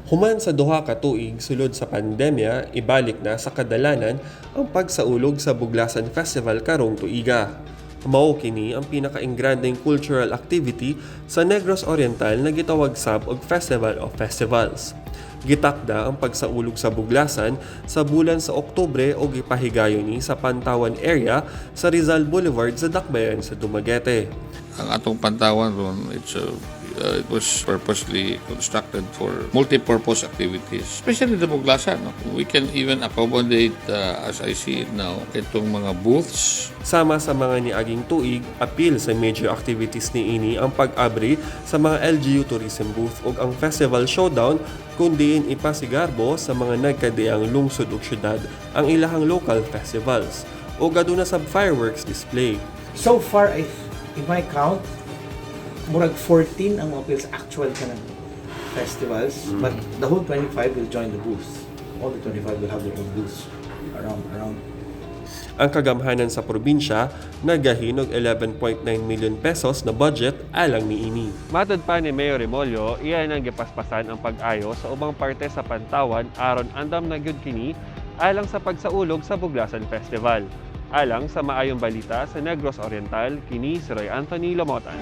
Human sa duha ka tuig sulod sa pandemya, ibalik na sa kadalanan ang pagsaulog sa Buglasan Festival karong tuiga. Mao kini ang pinakaingrandeng cultural activity sa Negros Oriental na gitawag sab og Festival of Festivals. Gitakda ang pagsaulog sa Buglasan sa bulan sa Oktubre o gipahigayon ni sa Pantawan area sa Rizal Boulevard sa Dakbayan sa Dumaguete. Ang atong Pantawan ron, it was purposely constructed for multi-purpose activities, especially the Buglasan. No? We can even accommodate, as I see it now, itong mga booths. Sama sa mga niaging tuig, appeal sa major activities ni ini ang pag-abri sa mga LGU tourism booth ug ang festival showdown kundiin ipasigarbo sa mga nagkadiang lungsod ug syudad ang ilahang local festivals o aduna sab fireworks display. So far, if I count, murag 14 ang mga appeals actual ka ng festivals, but the whole 25 will join the booths. All the 25 will have their own booths around. Ang kagamhanan sa probinsya nagahin og 11.9 million pesos na budget alang niini. Matod pa ni Mayor Remolyo, iyan ang gipaspasan ang pag-ayo sa ubang parte sa Pantawan aron andam na gyud kini alang sa pagsaulog sa Buglasan Festival. Alang sa maayong balita sa Negros Oriental, kini si Roy Anthony Lamotan.